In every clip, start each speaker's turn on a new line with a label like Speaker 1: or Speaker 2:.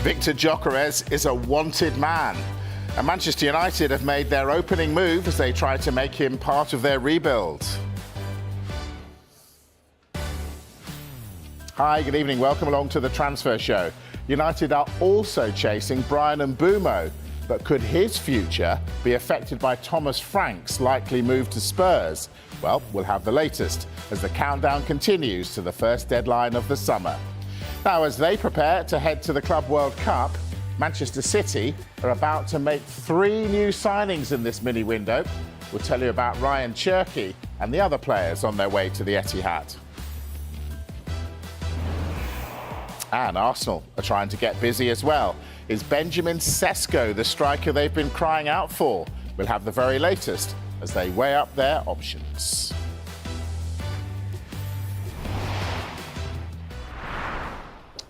Speaker 1: Victor Gyökeres is a wanted man. And Manchester United have made their opening move as they try to make him part of their rebuild. Hi, good evening. Welcome along to the Transfer Show. United are also chasing Bryan Mbeumo, but could his future be affected by Thomas Frank's likely move to Spurs? Well, we'll have the latest as the countdown continues to the first deadline of the summer. Now, as they prepare to head to the Club World Cup, Manchester City are about to make 3 new signings in this mini window. We'll tell you about Ryan Cherki and the other players on their way to the Etihad. And Arsenal are trying to get busy as well. Is Benjamin Sesko the striker they've been crying out for? We'll have the very latest as they weigh up their options.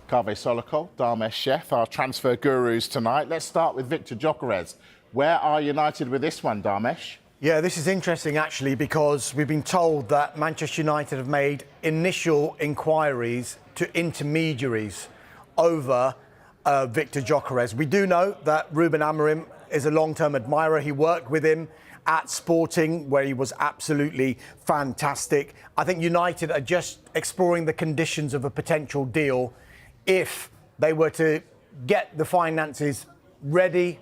Speaker 1: Kaveh Solokol, Dharmesh Sheth, our transfer gurus tonight. Let's start with Victor Gyökeres. Where are United with this one, Dharmesh?
Speaker 2: Yeah, this is interesting, actually, because we've been told that Manchester United have made initial inquiries to intermediaries over Victor Gyökeres. We do know that Ruben Amorim is a long-term admirer. He worked with him at Sporting, where he was absolutely fantastic. I think United are just exploring the conditions of a potential deal if they were to get the finances ready,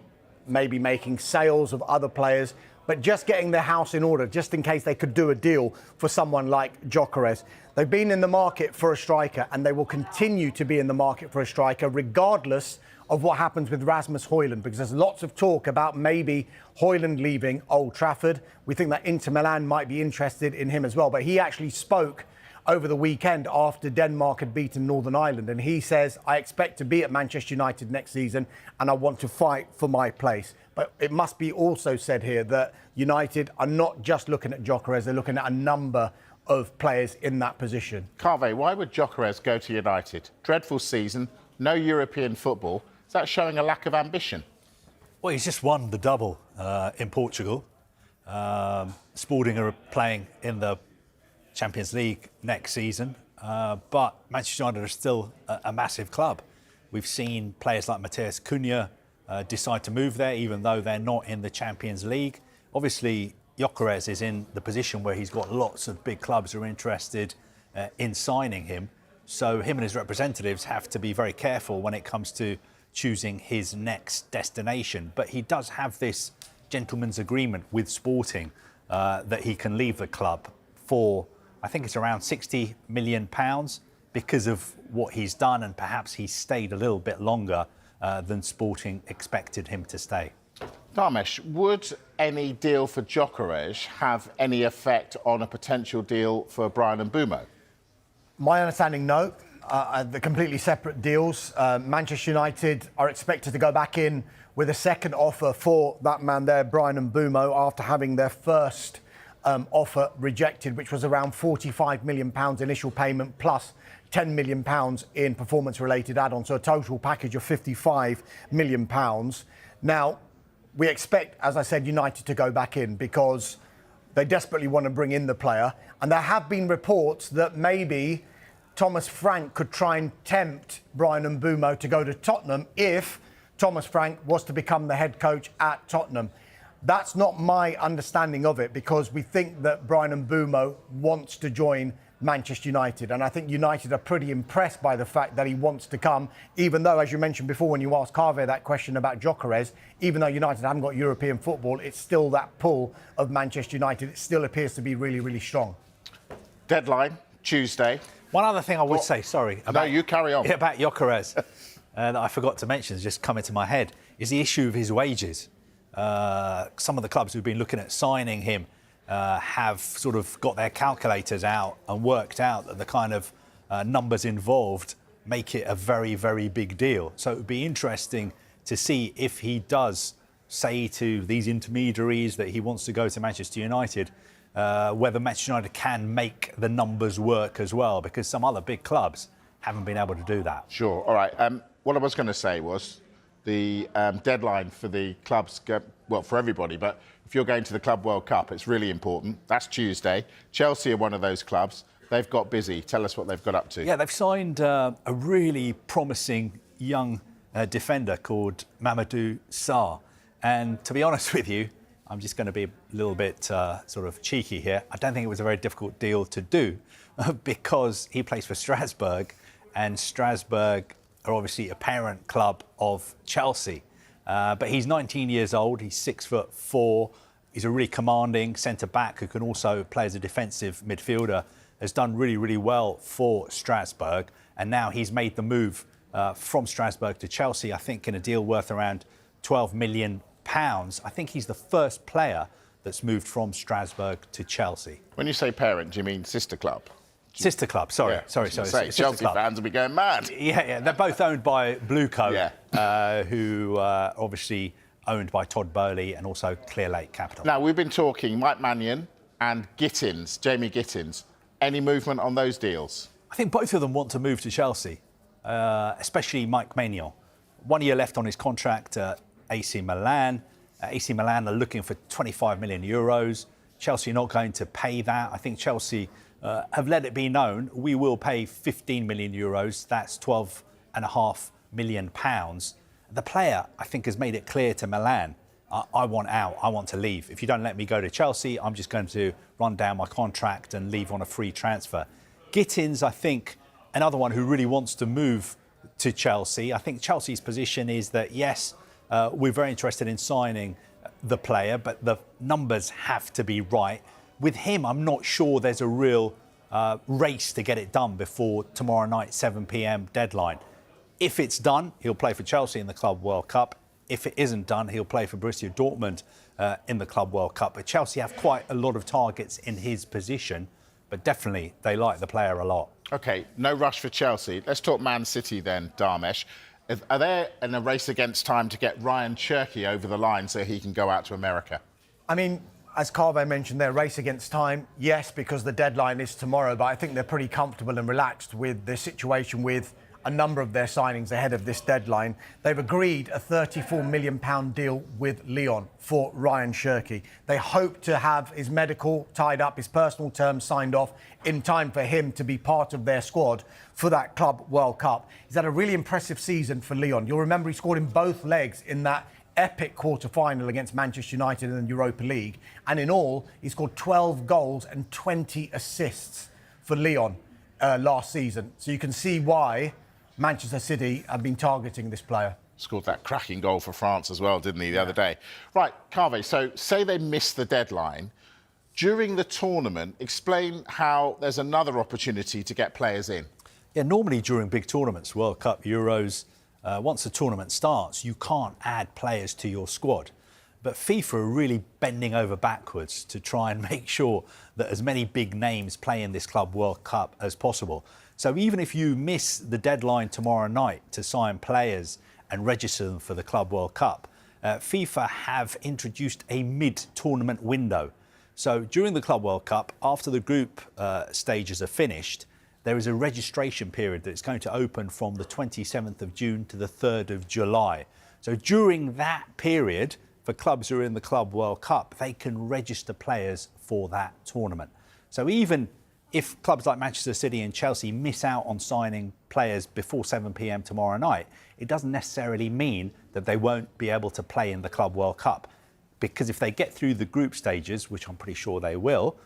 Speaker 2: maybe making sales of other players, but just getting their house in order, just in case they could do a deal for someone like Gyökeres. They've been in the market for a striker, and they will continue to be in the market for a striker, regardless of what happens with Rasmus Højlund, because there's lots of talk about maybe Højlund leaving Old Trafford. We think that Inter Milan might be interested in him as well, but he actually spoke over the weekend after Denmark had beaten Northern Ireland, and he says, I expect to be at Manchester United next season and I want to fight for my place. But it must be also said here that United are not just looking at Gyökeres, they're looking at a number of players in that position.
Speaker 1: Kaveh, why would Gyökeres go to United? Dreadful season, no European football. Is that showing a lack of ambition?
Speaker 3: Well, he's just won the double in Portugal. Sporting are playing in the Champions League next season, but Manchester United are still a massive club. We've seen players like Matheus Cunha decide to move there, even though they're not in the Champions League. Obviously, Gyökeres is in the position where he's got lots of big clubs who are interested in signing him. So him and his representatives have to be very careful when it comes to choosing his next destination. But he does have this gentleman's agreement with Sporting that he can leave the club for, I think it's around £60 million because of what he's done, and perhaps he's stayed a little bit longer than Sporting expected him to stay.
Speaker 1: Dharmesh, would any deal for Gyökeres have any effect on a potential deal for Bryan Mbeumo?
Speaker 2: My understanding, no. They're completely separate deals. Manchester United are expected to go back in with a second offer for that man there, Bryan Mbeumo, after having their first offer rejected, which was around £45 million initial payment plus £10 million in performance-related add-ons, so a total package of £55 million. Now, we expect, as I said, United to go back in because they desperately want to bring in the player, and there have been reports that maybe Thomas Frank could try and tempt Bryan Mbeumo to go to Tottenham if Thomas Frank was to become the head coach at Tottenham. That's not my understanding of it, because we think that Bryan Mbeumo wants to join Manchester United, and I think United are pretty impressed by the fact that he wants to come, even though, as you mentioned before when you asked Kaveh that question about Gyökeres, even though United haven't got European football, it's still that pull of Manchester United. It still appears to be really, really strong.
Speaker 1: Deadline, Tuesday.
Speaker 3: One other thing I would say, sorry.
Speaker 1: No, you carry on.
Speaker 3: About Gyökeres, that I forgot to mention, has just come into my head, is the issue of his wages. Some of the clubs who've been looking at signing him have sort of got their calculators out and worked out that the kind of numbers involved make it a very, very big deal. So it would be interesting to see if he does say to these intermediaries that he wants to go to Manchester United, whether Manchester United can make the numbers work as well, because some other big clubs haven't been able to do that.
Speaker 1: Sure. All right. What I was going to say was the deadline for the clubs, well, for everybody, but if you're going to the Club World Cup, it's really important. That's Tuesday. Chelsea are one of those clubs. They've got busy. Tell us what they've got up to.
Speaker 3: Yeah, they've signed a really promising young defender called Mamadou Sarr. And to be honest with you, I'm just going to be a little bit sort of cheeky here. I don't think it was a very difficult deal to do because he plays for Strasbourg, and Strasbourg are obviously a parent club of Chelsea. But he's 19 years old, he's 6'4". He's a really commanding centre-back who can also play as a defensive midfielder, has done really, really well for Strasbourg. And now he's made the move from Strasbourg to Chelsea, I think in a deal worth around £12 million. I think he's the first player that's moved from Strasbourg to Chelsea.
Speaker 1: When you say parent, do you mean sister club?
Speaker 3: Sister club, sorry.
Speaker 1: Yeah,
Speaker 3: sorry.
Speaker 1: Chelsea fans will be going mad.
Speaker 3: Yeah, they're both owned by Bluecoat, who obviously owned by Todd Boehly and also Clear Lake Capital.
Speaker 1: Now, we've been talking Mike Mannion and Jamie Gittins. Any movement on those deals?
Speaker 3: I think both of them want to move to Chelsea, especially Mike Maignan. 1 year left on his contract at AC Milan. AC Milan are looking for 25 million euros. Chelsea are not going to pay that. I think Chelsea have let it be known, we will pay 15 million euros. That's 12.5 million pounds. The player, I think, has made it clear to Milan, I want out, I want to leave. If you don't let me go to Chelsea, I'm just going to run down my contract and leave on a free transfer. Gittins, I think, another one who really wants to move to Chelsea. I think Chelsea's position is that, yes, we're very interested in signing the player, but the numbers have to be right. With him, I'm not sure there's a real race to get it done before tomorrow night, 7 p.m. deadline. If it's done, he'll play for Chelsea in the Club World Cup. If it isn't done, he'll play for Borussia Dortmund in the Club World Cup. But Chelsea have quite a lot of targets in his position, but definitely they like the player a lot. OK,
Speaker 1: no rush for Chelsea. Let's talk Man City then, Dharmesh. Are they in a race against time to get Ryan Cherki over the line so he can go out to America?
Speaker 2: I mean, as Carve mentioned, they're race against time, yes, because the deadline is tomorrow, but I think they're pretty comfortable and relaxed with the situation with a number of their signings ahead of this deadline. They've agreed a £34 million deal with Lyon for Ryan Cherki. They hope to have his medical tied up, his personal terms signed off in time for him to be part of their squad for that Club World Cup. He's had a really impressive season for Lyon. You'll remember he scored in both legs in that epic quarter-final against Manchester United in the Europa League. And in all, he scored 12 goals and 20 assists for Lyon last season. So you can see why Manchester City have been targeting this player.
Speaker 1: Scored that cracking goal for France as well, didn't he, the other day? Right, Carve, so say they miss the deadline. During the tournament, explain how there's another opportunity to get players in.
Speaker 3: Yeah, normally during big tournaments, World Cup, Euros, once the tournament starts, you can't add players to your squad. But FIFA are really bending over backwards to try and make sure that as many big names play in this Club World Cup as possible. So even if you miss the deadline tomorrow night to sign players and register them for the Club World Cup, FIFA have introduced a mid-tournament window. So during the Club World Cup, after the group stages are finished, there is a registration period that's going to open from the 27th of June to the 3rd of July. So during that period, for clubs who are in the Club World Cup, they can register players for that tournament. So even if clubs like Manchester City and Chelsea miss out on signing players before 7 p.m. tomorrow night, it doesn't necessarily mean that they won't be able to play in the Club World Cup. Because if they get through the group stages, which I'm pretty sure they will,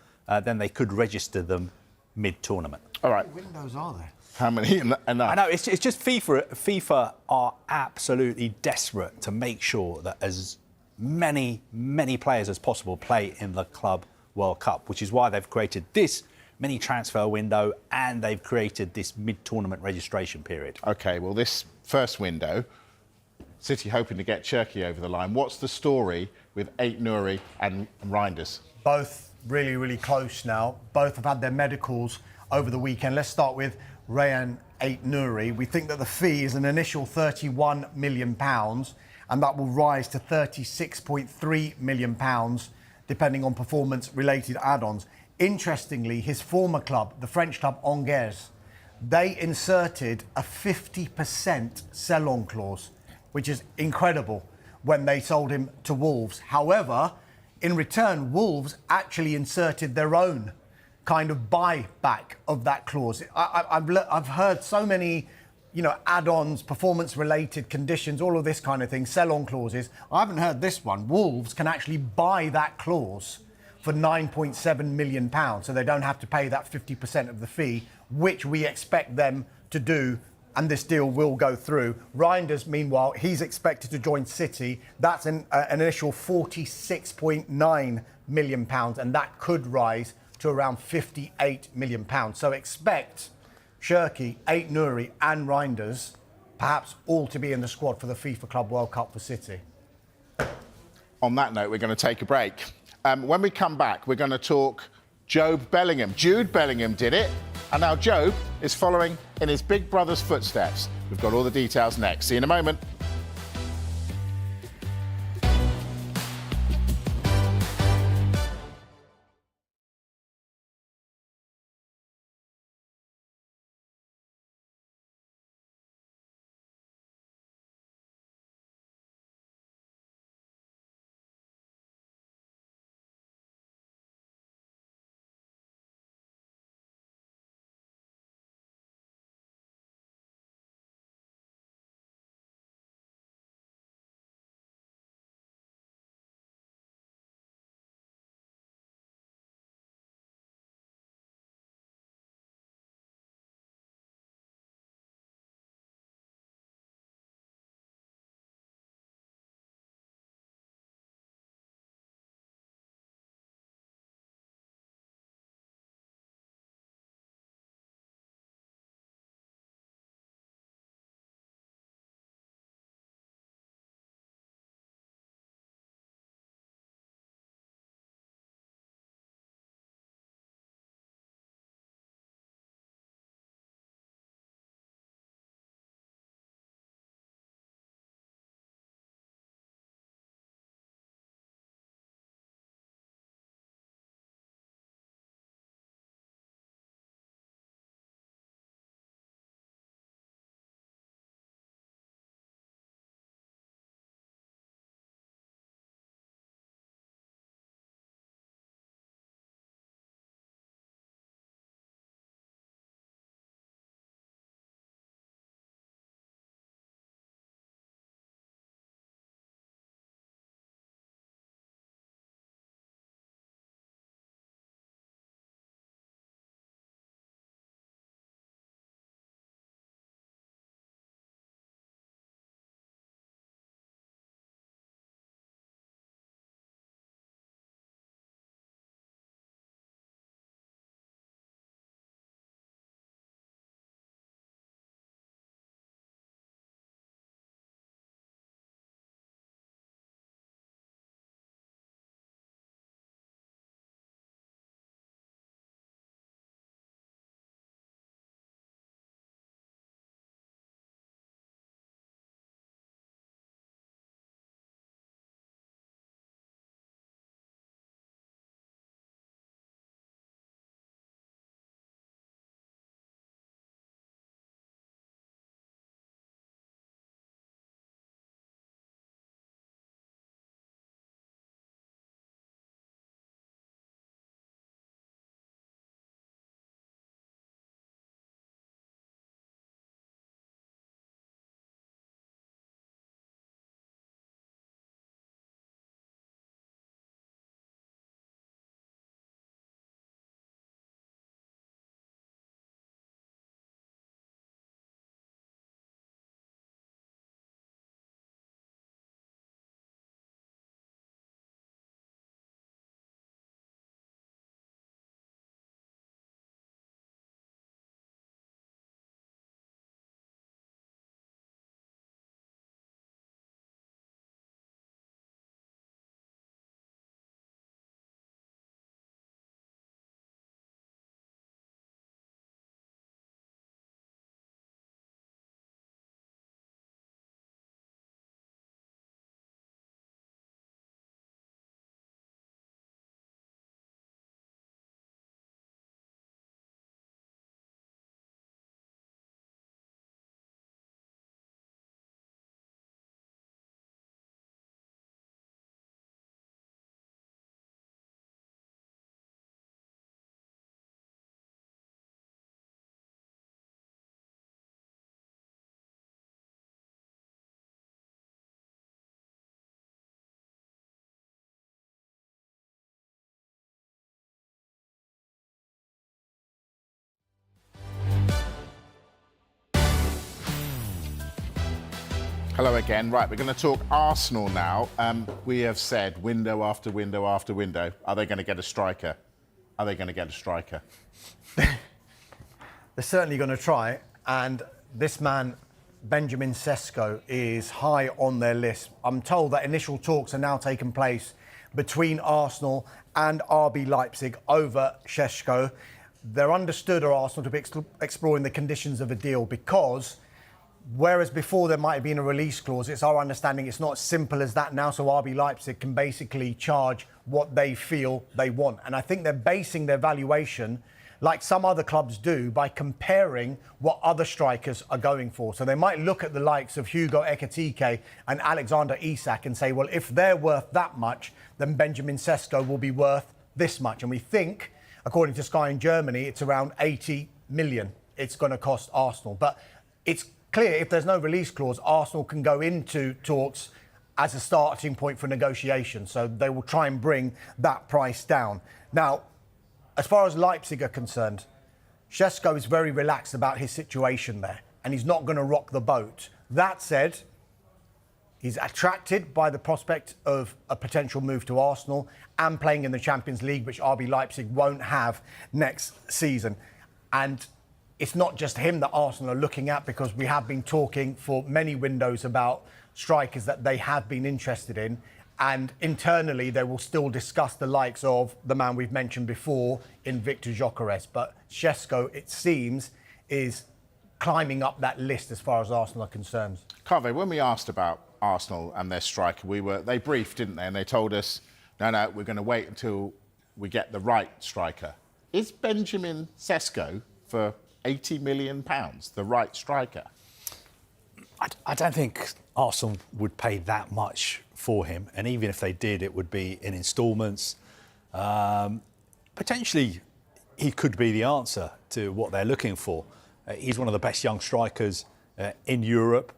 Speaker 3: then they could register them mid-tournament.
Speaker 1: All right.
Speaker 2: How many windows are there?
Speaker 1: How many? Enough.
Speaker 3: I know, it's just FIFA are absolutely desperate to make sure that as many players as possible play in the Club World Cup, which is why they've created this mini transfer window and they've created this mid-tournament registration period. OK, well, this first window, City hoping to get Cherki over the line. What's the story with Ait-Nouri and Reinders?
Speaker 2: Both really, really close now. Both have had their medicals over the weekend. Let's start with Rayan Ait-Nouri. We think that the fee is an initial £31 million and that will rise to £36.3 million depending on performance-related add-ons. Interestingly, his former club, the French club Angers, they inserted a 50% sell-on clause, which is incredible, when they sold him to Wolves. However, in return, Wolves actually inserted their own kind of buyback of that clause. I've heard so many add-ons, performance-related conditions, all of this kind of thing, sell-on clauses. I haven't heard this one. Wolves can actually buy that clause for £9.7 million, so they don't have to pay that 50% of the fee, which we expect them to do, and this deal will go through. Reinders, meanwhile, he's expected to join City. That's an initial £46.9 million, and that could rise to around £58 million. So expect Shirky, Ait-Nouri and Reinders perhaps all to be in the squad for the FIFA Club World Cup for City.
Speaker 1: On that note, we're going to take a break. When we come back, we're going to talk Jobe Bellingham. Jude Bellingham did it, and now Jobe is following in his big brother's footsteps. We've got all the details next. See you in a moment. Hello again. Right, we're going to talk Arsenal now. We have said window after window after window. Are they going to get a striker? Are they going to get a striker?
Speaker 2: They're certainly going to try. And this man, Benjamin Sesko, is high on their list. I'm told that initial talks are now taking place between Arsenal and RB Leipzig over Sesko. They're understood, or Arsenal, to be exploring the conditions of a deal, because whereas before there might have been a release clause, it's our understanding it's not as simple as that now. So RB Leipzig can basically charge what they feel they want. And I think they're basing their valuation, like some other clubs do, by comparing what other strikers are going for. So they might look at the likes of Hugo Ekitike and Alexander Isak and say, well, if they're worth that much, then Benjamin Sesko will be worth this much. And we think, according to Sky in Germany, it's around 80 million it's going to cost Arsenal. But it's clear, if there's no release clause, Arsenal can go into talks as a starting point for negotiation. So they will try and bring that price down. Now, as far as Leipzig are concerned, Sesko is very relaxed about his situation there, and he's not going to rock the boat. That said, he's attracted by the prospect of a potential move to Arsenal and playing in the Champions League, which RB Leipzig won't have next season. And it's not just him that Arsenal are looking at, because we have been talking for many windows about strikers that they have been interested in. And internally, they will still discuss the likes of the man we've mentioned before in Victor Gyökeres. But Sesko, it seems, is climbing up that list as far as Arsenal are concerned.
Speaker 1: Carve, when we asked about Arsenal and their striker, they briefed, didn't they? And they told us, no, we're going to wait until we get the right striker. Is Benjamin Sesko, for £80 million, the right striker?
Speaker 3: I don't think Arsenal would pay that much for him, and even if they did, it would be in instalments. Potentially, he could be the answer to what they're looking for. He's one of the best young strikers in Europe.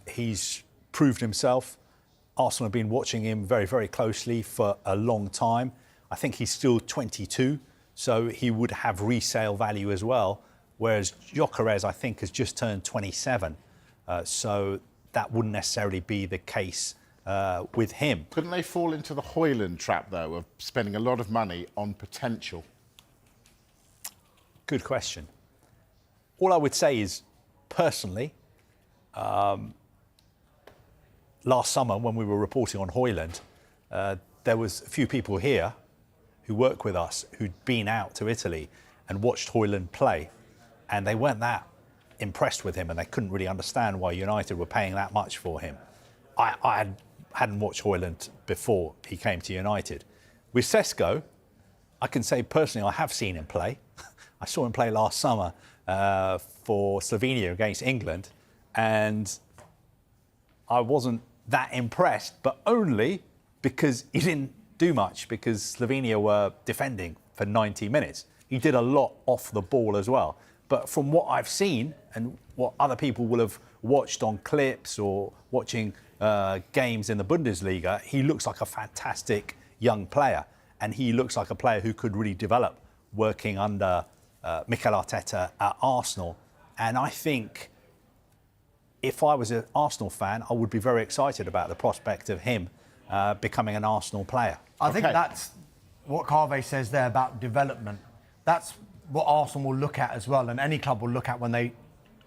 Speaker 3: He's proved himself. Arsenal have been watching him very, very closely for a long time. I think he's still 22, so he would have resale value as well, whereas Gyökeres, I think, has just turned 27. So that wouldn't necessarily be the case with him.
Speaker 1: Couldn't they fall into the Højlund trap, though, of spending a lot of money on potential?
Speaker 3: Good question. All I would say is, personally, last summer when we were reporting on Højlund, there was a few people here who work with us who'd been out to Italy and watched Højlund play, and they weren't that impressed with him, and they couldn't really understand why United were paying that much for him. I hadn't watched Højlund before he came to United. With Sesko, I can say personally I have seen him play. I saw him play last summer for Slovenia against England, and I wasn't that impressed, but only because he didn't do much, because Slovenia were defending for 90 minutes. He did a lot off the ball as well. But from what I've seen and what other people will have watched on clips or watching games in the Bundesliga, he looks like a fantastic young player. And he looks like a player who could really develop working under Mikel Arteta at Arsenal. And I think if I was an Arsenal fan, I would be very excited about the prospect of him becoming an Arsenal player.
Speaker 2: I think that's what Carve says there about development. That's what Arsenal will look at as well, and any club will look at when they're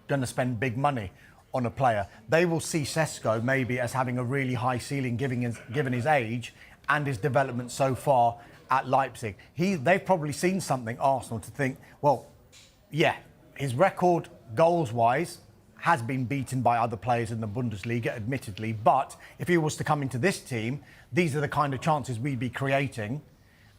Speaker 2: going to spend big money on a player. They will see Sesko maybe as having a really high ceiling, given his age and his development so far at Leipzig. They've probably seen something, Arsenal, to think, well, yeah, his record goals-wise has been beaten by other players in the Bundesliga, admittedly, but if he was to come into this team, these are the kind of chances we'd be creating,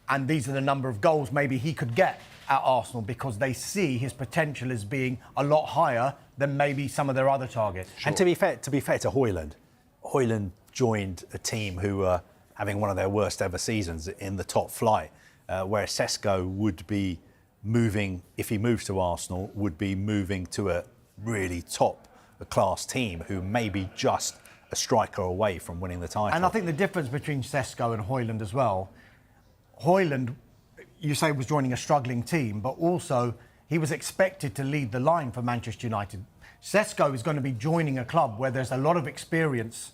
Speaker 2: and these are the number of goals maybe he could get at Arsenal, because they see his potential as being a lot higher than maybe some of their other targets.
Speaker 3: Sure. And to be fair to Højlund joined a team who were having one of their worst ever seasons in the top flight, whereas Sesko would be moving, if he moves to Arsenal, would be moving to a really top class team who may be just a striker away from winning the title.
Speaker 2: And I think the difference between Sesko and Højlund as well, Højlund, you say, was joining a struggling team, but also he was expected to lead the line for Manchester United. Sesko is going to be joining a club where there's a lot of experience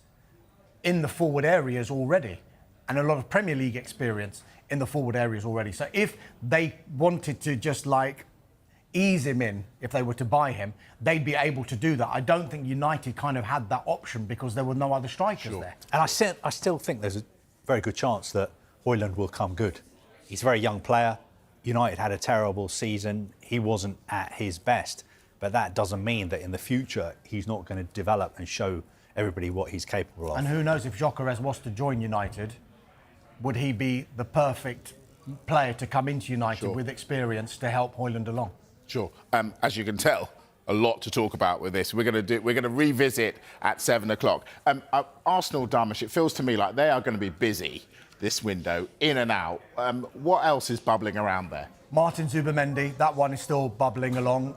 Speaker 2: in the forward areas already, and a lot of Premier League experience in the forward areas already. So if they wanted to just like ease him in, if they were to buy him, they'd be able to do that. I don't think United kind of had that option because there were no other strikers there.
Speaker 3: And I still think there's a very good chance that Højlund will come good. He's a very young player. United had a terrible season. He wasn't at his best. But that doesn't mean that in the future he's not going to develop and show everybody what he's capable of.
Speaker 2: And who knows, if Gyökeres was to join United, would he be the perfect player to come into United with experience to help Højlund along?
Speaker 1: Sure. As you can tell, a lot to talk about with this. We're going to revisit at 7 o'clock. Arsenal, Dharmesh, it feels to me like they are going to be busy this window, in and out. What else is bubbling around there?
Speaker 2: Martin Zubimendi, that one is still bubbling along.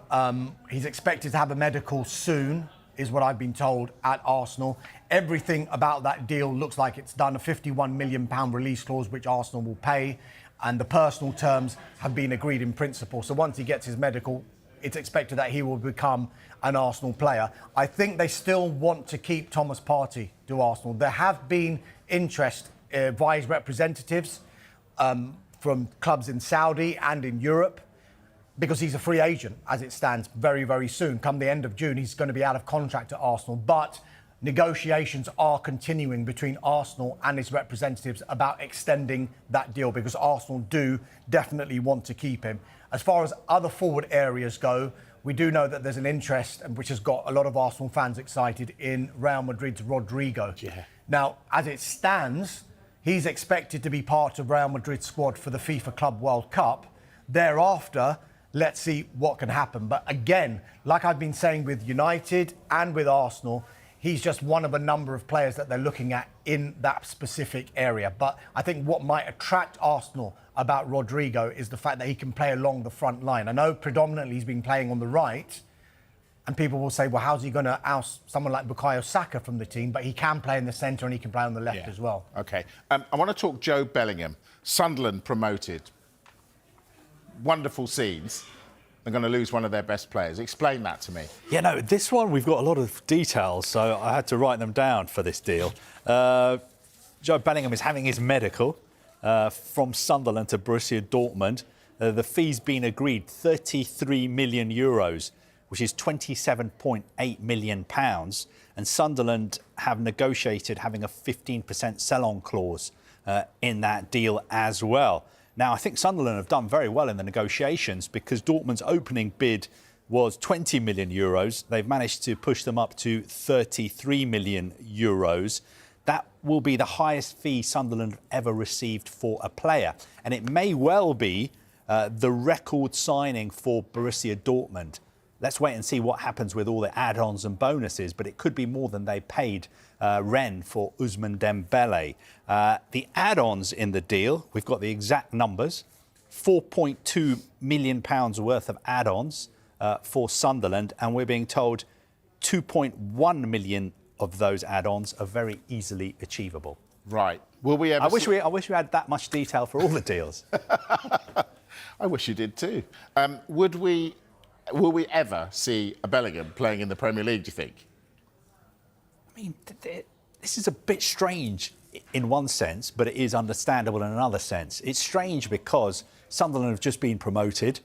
Speaker 2: He's expected to have a medical soon, is what I've been told, at Arsenal. Everything about that deal looks like it's done. A £51 million release clause, which Arsenal will pay, and the personal terms have been agreed in principle. So once he gets his medical, it's expected that he will become an Arsenal player. I think they still want to keep Thomas Partey to Arsenal. There have been interest via his representatives from clubs in Saudi and in Europe, because he's a free agent as it stands very, very soon. Come the end of June, he's going to be out of contract at Arsenal. But negotiations are continuing between Arsenal and his representatives about extending that deal, because Arsenal do definitely want to keep him. As far as other forward areas go, we do know that there's an interest, which has got a lot of Arsenal fans excited, in Real Madrid's Rodrigo.
Speaker 1: Yeah.
Speaker 2: Now, as it stands, he's expected to be part of Real Madrid's squad for the FIFA Club World Cup. Thereafter, let's see what can happen. But again, like I've been saying with United and with Arsenal, he's just one of a number of players that they're looking at in that specific area. But I think what might attract Arsenal about Rodrigo is the fact that he can play along the front line. I know predominantly he's been playing on the right, and people will say, well, how's he going to oust someone like Bukayo Saka from the team? But he can play in the centre and he can play on the left as well.
Speaker 1: OK. I want to talk Jobe Bellingham. Sunderland promoted. Wonderful scenes. They're going to lose one of their best players. Explain that to me.
Speaker 3: Yeah, no, this one we've got a lot of details, so I had to write them down for this deal. Jobe Bellingham is having his medical from Sunderland to Borussia Dortmund. The fee's been agreed, €33 million, which is £27.8 million. And Sunderland have negotiated having a 15% sell-on clause in that deal as well. Now, I think Sunderland have done very well in the negotiations, because Dortmund's opening bid was €20 million. They've managed to push them up to €33 million. That will be the highest fee Sunderland have ever received for a player. And it may well be the record signing for Borussia Dortmund. Let's wait and see what happens with all the add-ons and bonuses, but it could be more than they paid Rennes for Ousmane Dembele. The add-ons in the deal, we've got the exact numbers, £4.2 million worth of add-ons for Sunderland, and we're being told 2.1 million of those add-ons are very easily achievable.
Speaker 1: Right. Will we ever?
Speaker 3: I wish we had that much detail for all the deals.
Speaker 1: I wish you did too. Will we ever see a Bellingham playing in the Premier League, do you think?
Speaker 3: I mean, this is a bit strange in one sense, but it is understandable in another sense. It's strange because Sunderland have just been promoted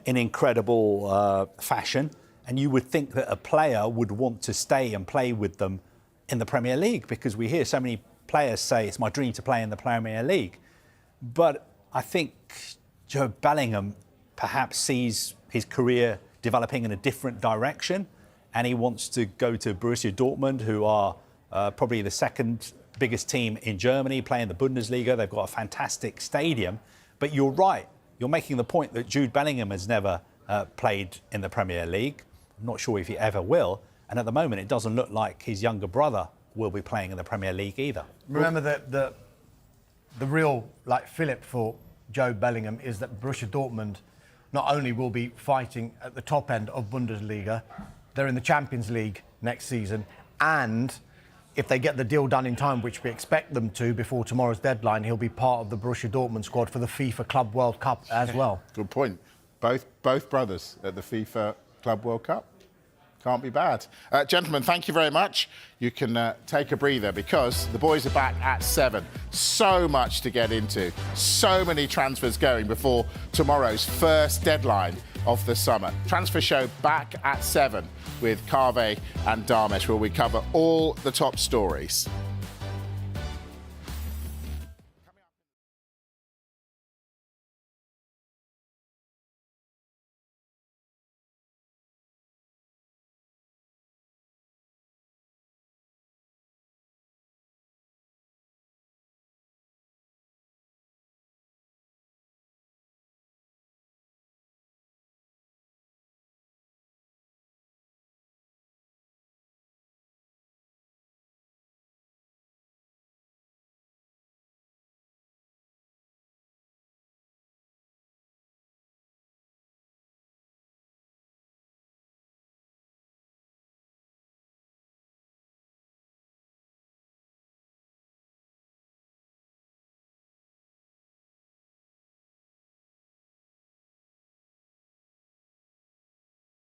Speaker 3: in incredible fashion, and you would think that a player would want to stay and play with them in the Premier League, because we hear so many players say it's my dream to play in the Premier League. But I think Jobe Bellingham perhaps sees his career developing in a different direction, and he wants to go to Borussia Dortmund, who are probably the second biggest team in Germany, playing the Bundesliga. They've got a fantastic stadium. But you're right. You're making the point that Jude Bellingham has never played in the Premier League. I'm not sure if he ever will. And at the moment, it doesn't look like his younger brother will be playing in the Premier League either.
Speaker 2: Remember that the real fillip for Jobe Bellingham is that Borussia Dortmund not only will be fighting at the top end of Bundesliga, they're in the Champions League next season, and if they get the deal done in time, which we expect them to before tomorrow's deadline, he'll be part of the Borussia Dortmund squad for the FIFA Club World Cup as well.
Speaker 1: Good point. Both brothers at the FIFA Club World Cup. Can't be bad. Gentlemen, thank you very much. You can take a breather because the boys are back at 7. So much to get into. So many transfers going before tomorrow's first deadline of the summer. Transfer show back at 7 with Kaveh and Damesh, where we cover all the top stories.